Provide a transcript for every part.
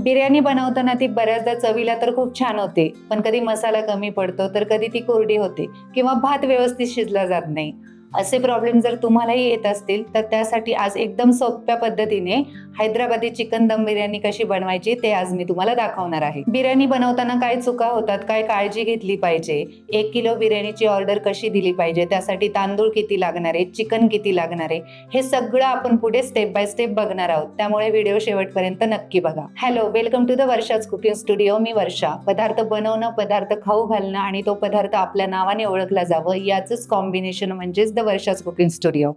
बिर्याणी बनवताना ती बऱ्याचदा चवीला तर खूप छान होते, पण कधी मसाला कमी पडतो, तर कधी ती कोरडी होते किंवा भात व्यवस्थित शिजला जात नाही. असे प्रॉब्लेम जर तुम्हालाही येत असतील, तर त्यासाठी आज एकदम सोप्या पद्धतीने हैदराबादी चिकन दम बिर्याणी कशी बनवायची ते आज मी तुम्हाला दाखवणार आहे. बिर्याणी बनवताना काय चुका होतात, काय काळजी घेतली पाहिजे, 1 किलो बिर्याणीची ऑर्डर कशी दिली पाहिजे, त्यासाठी तांदूळ किती लागणार आहे, चिकन किती लागणार आहे, हे सगळं आपण पुढे स्टेप बाय स्टेप बघणार आहोत. त्यामुळे व्हिडिओ शेवटपर्यंत नक्की बघा. Hello, welcome to the Varsha's cooking studio. मी वर्षा. पदार्थ बनवणं, पदार्थ खाऊ घालणं आणि तो पदार्थ आपल्या नावाने ओळखला जावं, याचंच कॉम्बिनेशन म्हणजेच द वर्षाज कुकिंग स्टुडिओ.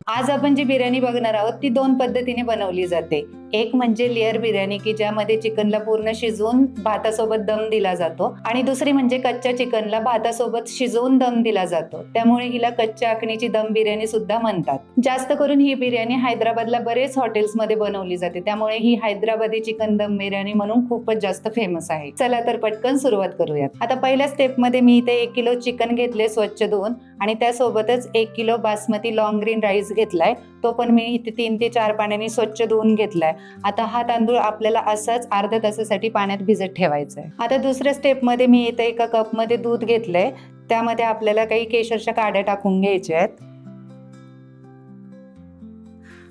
आज आपण जी बिर्याणी बघणार आहोत ती 2 पद्धतीने बनवली जाते. एक म्हणजे लेअर बिर्याणी, की ज्यामध्ये चिकनला पूर्ण शिजवून भातासोबत दम दिला जातो, आणि दुसरी म्हणजे कच्च्या चिकनला भातासोबत शिजवून दम दिला जातो. त्यामुळे हिला कच्च्या आखणीची दम बिर्याणी सुद्धा म्हणतात. जास्त करून ही बिर्याणी हैदराबादला बरेच हॉटेल्समध्ये बनवली जाते, त्यामुळे ही हैदराबादी चिकन दम बिर्याणी म्हणून खूपच जास्त फेमस आहे. चला तर पटकन सुरुवात करूयात. आता पहिल्या स्टेपमध्ये मी इथे 1 किलो चिकन घेतले स्वच्छ धुवून, आणि त्यासोबतच 1 kilo basmati long green rice घेतलाय. तो पण मी इथे 3 ते 4 पाण्याने स्वच्छ धुवून घेतलाय. आता हा तांदूळ आपल्याला असाच अर्ध्या तासासाठी पाण्यात भिजत ठेवायचा आहे. आता दुसऱ्या स्टेपमध्ये मी इथे एका कपमध्ये दूध घेतलंय. त्यामध्ये आपल्याला काही केशरच्या काड्या टाकून घ्यायच्या आहेत,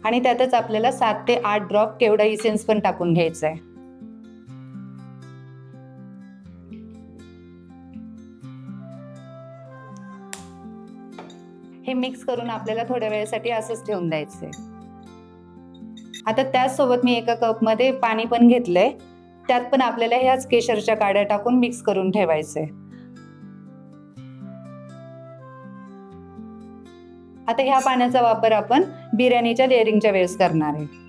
आणि त्यातच आपल्याला 7 ते 8 ड्रॉप केवडा इसेन्स पण टाकून घ्यायचा आहे. हे मिक्स करून आपल्याला थोड्या वेळेसाठी असंच ठेवून द्यायचंय. आता त्याचसोबत मी एका कपमध्ये पाणी पण घेतलंय. त्यात पण आपल्याला ह्याच केशरच्या काड्या टाकून मिक्स करून ठेवायचंय. आता ह्या पाण्याचा वापर आपण बिर्याणीच्या लेअरिंगच्या वेळेस करणार आहे.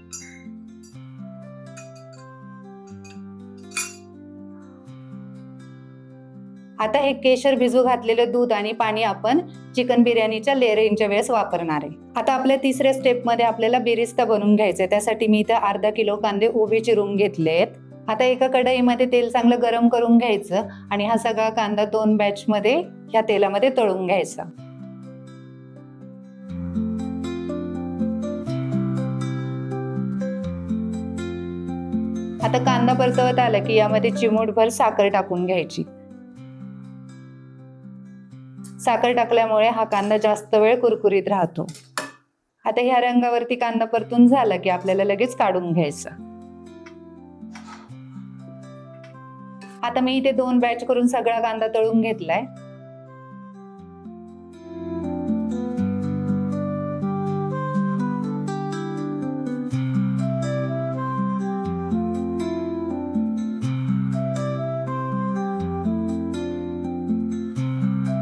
आता हे केशर भिजू घातलेलं दूध आणि पाणी आपण चिकन बिर्याणीच्या लेअरिंगच्या वेळेस वापरणार आहे. आता आपल्या तिसऱ्या स्टेपमध्ये आपल्याला बिरिस्ता बनवून घ्यायचंय. त्यासाठी मी इथे अर्धा किलो कांदे उभे चिरून घेतलेत. आता एका कढईमध्ये तेल चांगलं गरम करून घ्यायचं, आणि हा सगळा कांदा 2 बॅचमध्ये ह्या तेलामध्ये तळून घ्यायचा. आता कांदा परतवत आला की यामध्ये चिमूटभर साखर टाकून घ्यायची. साखर टाकल्यामुळे हा कांदा जास्त वेळ कुरकुरीत राहतो. आता ह्या रंगावरती कांदा परतून झाला की आपल्याला लगेच काढून घ्यायचा. आता मी इथे 2 बॅच करून सगळा कांदा तळून घेतलाय.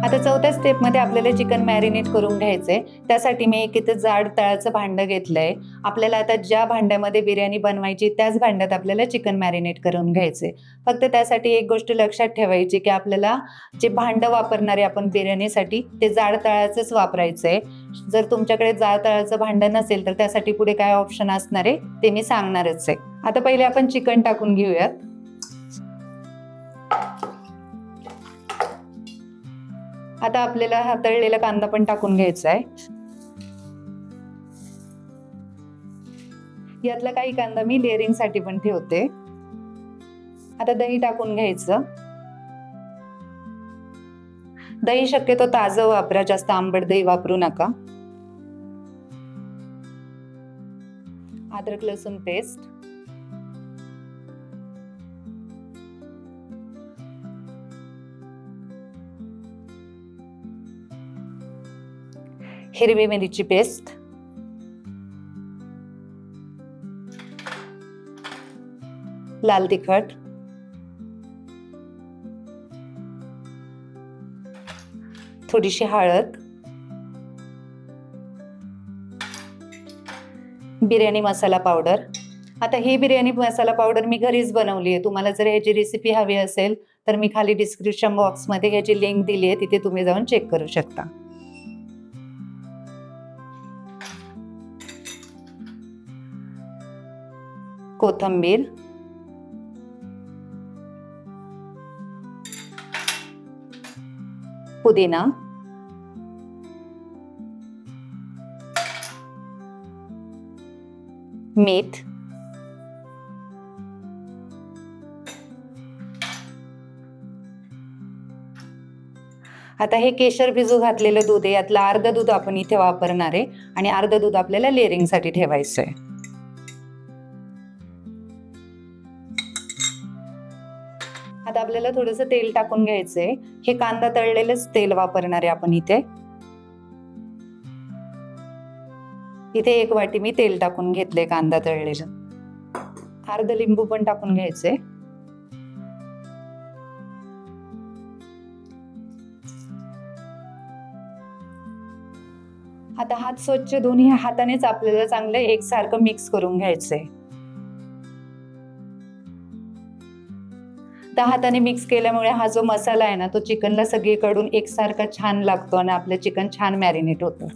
आता चौथ्या स्टेपमध्ये आपल्याला चिकन मॅरिनेट करून घ्यायचंय. त्यासाठी मी एक इथे जाड तळाचं भांडं घेतलंय. आपल्याला आता ज्या भांड्यामध्ये बिर्याणी बनवायची त्याच भांड्यात आपल्याला चिकन मॅरिनेट करून घ्यायचंय. फक्त त्यासाठी एक गोष्ट लक्षात ठेवायची, की आपल्याला जे भांडं वापरणार आहे आपण बिर्याणीसाठी ते जाड तळाचंच वापरायचंय. जर तुमच्याकडे जाड तळाचं भांडं नसेल तर त्यासाठी पुढे काय ऑप्शन असणार आहे ते मी सांगणारच आहे. आता पहिले आपण चिकन टाकून घेऊयात. आता आपल्याला हा तळलेला कांदा पण टाकून घ्यायचा आहे. यातला काही कांदा मी लेअरिंग साठी पण ठेवते. आता दही टाकून घ्यायचं. दही शक्यतो ताजं वापरा, जास्त आंबट दही वापरू नका. अद्रक लसूण पेस्ट, हिरवी मिरची पेस्ट, लाल तिखट, थोडीशी हळद, बिर्याणी मसाला पावडर. आता ही बिर्याणी मसाला पावडर मी घरीच बनवली आहे. तुम्हाला जर ह्याची रेसिपी हवी असेल तर मी खाली डिस्क्रिप्शन बॉक्समध्ये ह्याची लिंक दिली आहे, तिथे तुम्ही जाऊन चेक करू शकता. कोथिंबीर, पुदिना, मीठ, आता हे केशर भिजू घातलेलं दूध आहे, यातलं अर्ध दूध आपण इथे वापरणार आहे आणि अर्ध दूध आपल्याला लेअरिंगसाठी ठेवायचं आहे. आता आपल्याला थोडंसं तेल टाकून घ्यायचंय. हे कांदा तळलेलंच तेल वापरणार आहे आपण इथे. इथे 1 वाटी मी तेल टाकून घेतलंय कांदा तळलेलं. अर्ध लिंबू पण टाकून घ्यायचंय. आता हात स्वच्छ धुवून ह्या हातानेच आपल्याला चांगलं एकसारखं मिक्स करून घ्यायचंय. त्या हाताने मिक्स केल्यामुळे हा जो मसाला आहे ना, तो चिकनला सगळीकडून एकसारखा छान लागतो आणि आपलं चिकन छान मॅरिनेट होतं.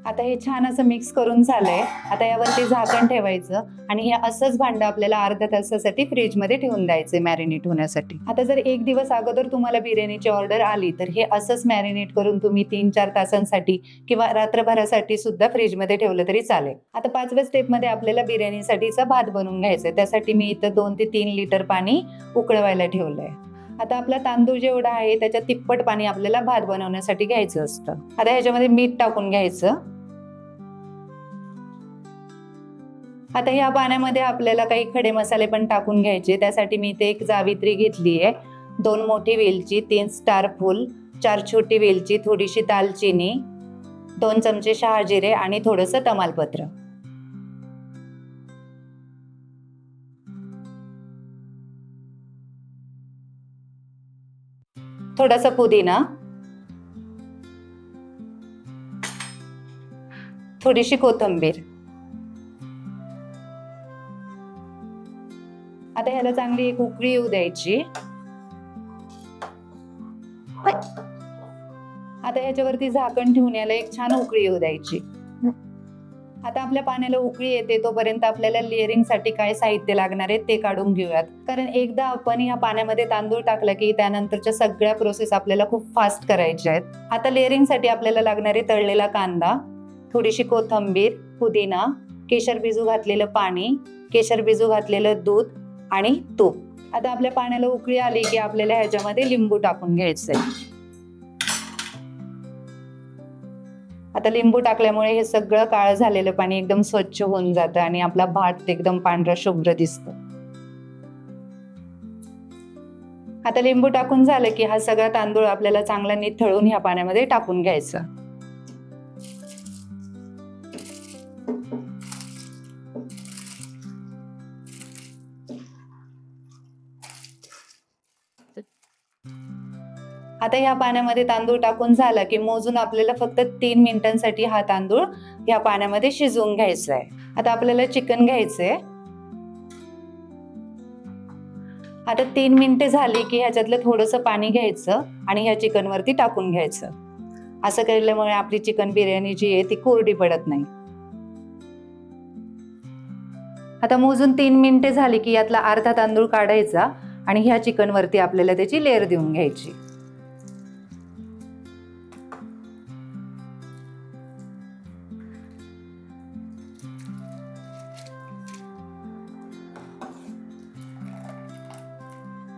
आता हे छान असं मिक्स करून झालंय. आता यावरती झाकण ठेवायचं आणि हे असंच भांडं आपल्याला अर्ध्या तासासाठी फ्रीजमध्ये ठेवून द्यायचे मॅरिनेट होण्यासाठी. आता जर 1 दिवस अगोदर तुम्हाला बिर्याणीची ऑर्डर आली तर हे असंच मॅरिनेट करून तुम्ही 3-4 तासांसाठी किंवा रात्रभरासाठी सुद्धा फ्रीजमध्ये ठेवलं तरी चालेल. आता 5व्या स्टेपमध्ये आपल्याला बिर्याणीसाठीचा भात बनवून घ्यायचा आहे. त्यासाठी मी इथं 2 ते 3 लिटर पाणी उकळवायला ठेवलंय. आता आपला तांदूळ जेवढा आहे त्याच्या तिप्पट पाणी आपल्याला भात बनवण्यासाठी घ्यायचं असतं. आता ह्याच्यामध्ये मीठ टाकून घ्यायचं. आता ह्या पाण्यामध्ये आपल्याला काही खडे मसाले पण टाकून घ्यायचे. त्यासाठी मी इथे 1 जावित्री घेतली आहे, 2 मोठी वेलची, 3 स्टार फूल, 4 छोटी वेलची, थोडीशी दालचिनी, 2 चमचे शहाजिरे आणि थोडंसं तमालपत्र. थोडासा पुदिना, थोडीशी कोथिंबीर. आता ह्याला चांगली एक उकळी येऊ द्यायची. आता ह्याच्यावरती झाकण ठेवून याला एक छान उकळी येऊ द्यायची. आता आपल्या पाण्याला उकळी येते तोपर्यंत आपल्याला लेअरिंगसाठी काय साहित्य लागणार आहे ते काढून घेऊयात. कारण एकदा आपण ह्या पाण्यामध्ये तांदूळ टाकला की त्यानंतरच्या सगळ्या प्रोसेस आपल्याला खूप फास्ट करायच्या आहेत. आता लेअरिंगसाठी आपल्याला लागणार आहे तळलेला कांदा, थोडीशी कोथिंबीर, पुदिना, केशर भिजू घातलेलं पाणी, केशर भिजू घातलेलं दूध आणि तूप. आता आपल्या पाण्याला उकळी आली की आपल्याला ह्याच्यामध्ये लिंबू टाकून घ्यायचंय. आता लिंबू टाकल्यामुळे हे सगळं काळं झालेलं पाणी एकदम स्वच्छ होऊन जातं आणि आपला भात एकदम पांढरा शुभ्र दिसतो. आता लिंबू टाकून झालं की हा सगळा तांदूळ आपल्याला चांगला निथळून ह्या पाण्यामध्ये टाकून घ्यायचा. आता ह्या पाण्यामध्ये तांदूळ टाकून झाला की मोजून आपल्याला फक्त 3 मिनिटांसाठी हा तांदूळ ह्या पाण्यामध्ये शिजवून घ्यायचा आहे. आता आपल्याला चिकन घ्यायचंय. आता 3 मिनिटे झाली की ह्याच्यातलं थोडंसं पाणी घ्यायचं आणि ह्या चिकन वरती टाकून घ्यायचं. असं केल्यामुळे आपली चिकन बिर्याणी जी आहे ती कोरडी पडत नाही. आता मोजून 3 मिनिटे झाली की यातला अर्धा तांदूळ काढायचा आणि ह्या चिकन वरती आपल्याला त्याची लेअर देऊन घ्यायची.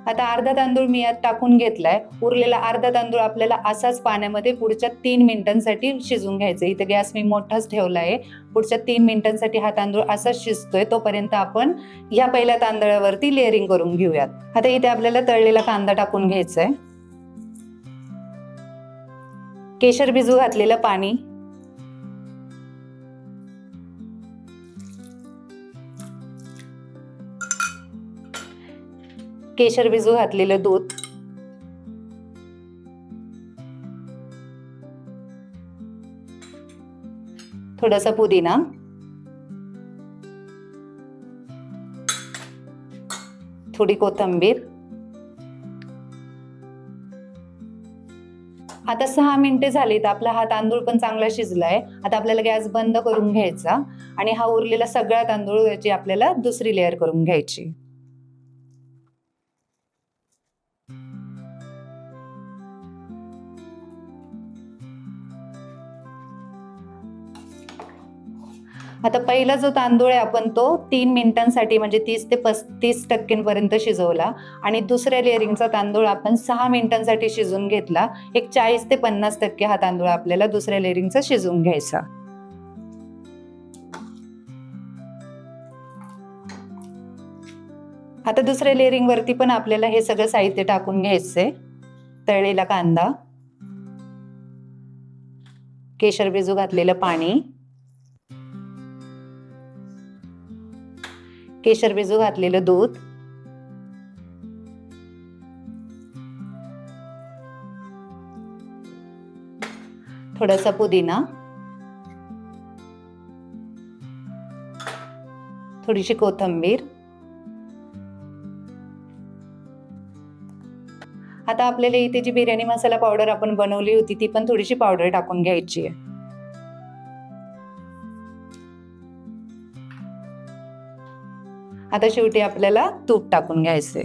आता अर्धा तांदूळ मी यात टाकून घेतलाय. उरलेला अर्धा तांदूळ आपल्याला असाच पाण्यामध्ये पुढच्या 3 मिनिटांसाठी शिजवून घ्यायचं. इथे गॅस मी मोठाच ठेवलाय. पुढच्या 3 मिनिटांसाठी हा तांदूळ असाच शिजतोय तोपर्यंत आपण ह्या पहिल्या तांदळावरती लेअरिंग करून घेऊयात. आता इथे आपल्याला तळलेला कांदा टाकून घ्यायचाय, केशर भिजू घातलेलं पाणी, केशर भिजू घातलेलं दूध, थोडासा पुदिना, थोडी कोथिंबीर. आता 6 मिनिटे झाली तर आपला हा तांदूळ पण चांगला शिजलाय. आता आपल्याला गॅस बंद करून घ्यायचा आणि हा उरलेला सगळा तांदूळ याची आपल्याला दुसरी लेअर करून घ्यायची. आता पहिला जो तांदूळ आहे आपण तो 3 मिनिटांसाठी म्हणजे 30 ते 35% शिजवला आणि दुसऱ्या लेअरिंगचा तांदूळ आपण 6 मिनिटांसाठी शिजवून घेतला. एक 40 ते 50% हा तांदूळ आपल्याला दुसऱ्या लेअरिंगचा शिजवून घ्यायचा. आता दुसऱ्या लेअरिंग वरती पण आपल्याला हे सगळं साहित्य टाकून घ्यायचंय. तळलेला कांदा, केशर भिजू घातलेलं पाणी, केशर भिजू घातलेलं दूध, थोडासा पुदिना, थोडीशी कोथिंबीर. आता आपल्याला इथे जी बिर्याणी मसाला पावडर आपण बनवली होती ती पण थोडीशी पावडर टाकून घ्यायची आहे. आता शेवटी आपल्याला तूप टाकून घ्यायचंय.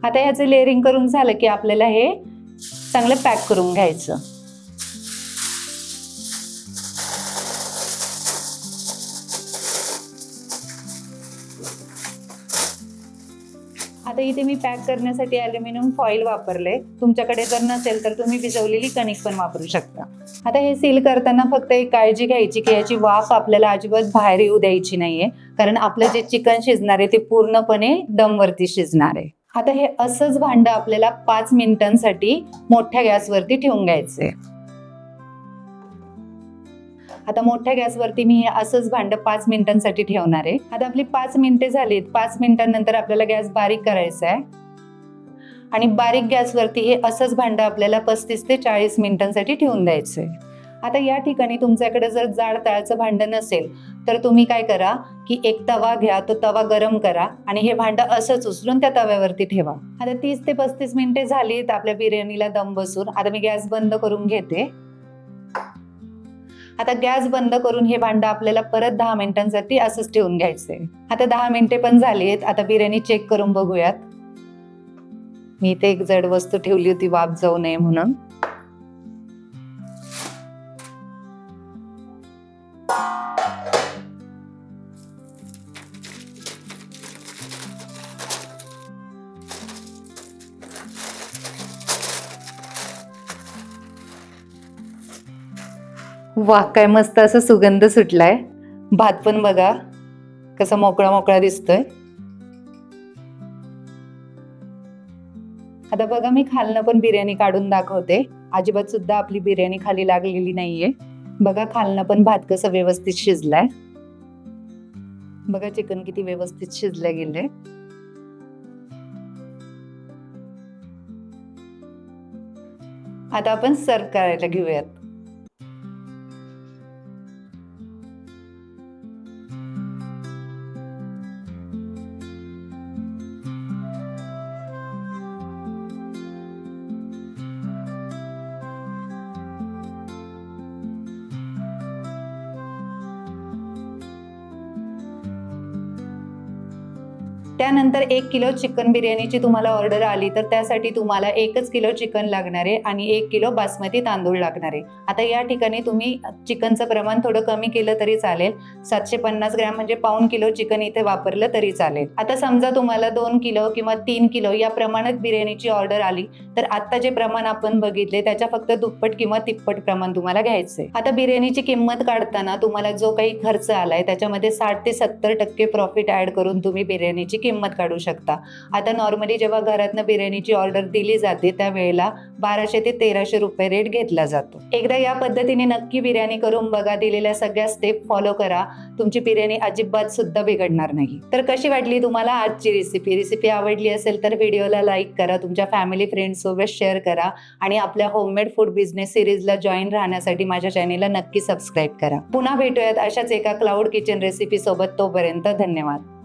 आता ह्याचं लेअरिंग करून झालं की आपल्याला हे चांगलं पॅक करून घ्यायचं. आता इथे मी पॅक करण्यासाठी अल्युमिनियम फॉईल वापरले. तुमच्याकडे जर नसेल तर तुम्ही भिजवलेली कणिक पण वापरू शकता. आता हे सील करताना फक्त एक काळजी घ्यायची की याची वाफ आपल्याला अजिबात बाहेर येऊ द्यायची नाहीये, कारण आपलं जे चिकन शिजणार आहे ते पूर्णपणे दमवरती शिजणार आहे. आता हे असंच भांडं आपल्याला 5 मिनिटांसाठी मोठ्या गॅसवरती ठेवून घ्यायचंय. आता मोठ्या गॅसवरती मी हे असंच भांडं 5 मिनिटांसाठी ठेवणार आहे. आता आपली 5 मिनिटे झालीत. 5 मिनिटांनंतर आपल्याला गॅस बारीक करायचा आहे आणि बारीक गॅसवरती हे असंच भांडं आपल्याला 35 ते 40 मिनिटांसाठी ठेवून द्यायचंय. आता या ठिकाणी तुमच्याकडे जर जाड तळाचं भांडं नसेल तर तुम्ही काय करा की एक तवा घ्या, तो तवा गरम करा आणि हे भांडं असंच उचलून त्या तव्यावरती ठेवा. आता 30 ते 35 मिनिटे झालीत आपल्या बिर्याणीला दम बसून. आता मी गॅस बंद करून घेते. आता गॅस बंद करून हे भांडं आपल्याला परत 10 मिनिटांसाठी असंच ठेवून घ्यायचंय. आता 10 मिनिटे पण झालीत. आता बिर्याणी चेक करून बघूयात. मी इथे एक जड वस्तू ठेवली होती वाफ जाऊ नये म्हणून. वाह, काय मस्त असा सुगंध सुटलाय. भात पण बघा कसा मोकळा मोकळा दिसतोय. आता बघा मी खालनं पण बिर्याणी काढून दाखवते. अजिबात सुद्धा आपली बिर्याणी खाली लागलेली नाहीये. बघा खालनं पण भात कसं व्यवस्थित शिजलाय. बघा चिकन किती व्यवस्थित शिजलं गेलंय. आता आपण सर्व करायला घेऊयात. त्यानंतर 1 किलो चिकन बिर्याणीची तुम्हाला ऑर्डर आली तर त्यासाठी तुम्हाला 1 किलो चिकन लागणार आहे आणि 1 किलो बासमती तांदूळ लागणार आहे. आता या ठिकाणी तुम्ही चिकनचं प्रमाण थोडं कमी केलं तरी चालेल. 750 ग्रॅम म्हणजे पाऊण किलो चिकन इथे वापरलं तरी चालेल. आता समजा तुम्हाला 2 किलो किंवा 3 किलो या प्रमाणात बिर्याणीची ऑर्डर आली तर आता जे प्रमाण आपण बघितले त्याच्या फक्त दुप्पट किंवा तिप्पट प्रमाण तुम्हाला घ्यायचंय. आता बिर्याणीची किंमत काढताना तुम्हाला जो काही खर्च आलाय त्याच्यामध्ये 60 ते 70% प्रॉफिट ऍड करून तुम्ही बिर्याणीची किंमत काढू शकता. आता नॉर्मली जेव्हा घरातनं बिर्याणीची ऑर्डर दिली जाते त्यावेळेला 1200 ते 1300 रुपये रेट घेतला जातो. एकदा या पद्धतीने नक्की बिर्याणी करून बघा. दिलेल्या सगळ्या स्टेप फॉलो करा. तुमची बिर्याणी अजिबात सुद्धा बिघडणार नाही. तर कशी वाटली तुम्हाला आजची रेसिपी आवडली असेल तर व्हिडिओला लाईक करा, तुमच्या फॅमिली फ्रेंड्स सोबत शेअर करा आणि आपल्या होममेड फूड बिझनेस सिरीजला जॉईन राहण्यासाठी माझ्या चॅनेलला नक्की सबस्क्राईब करा. पुन्हा भेटूयात अशाच एका क्लाउड किचन रेसिपी सोबत. तोपर्यंत धन्यवाद.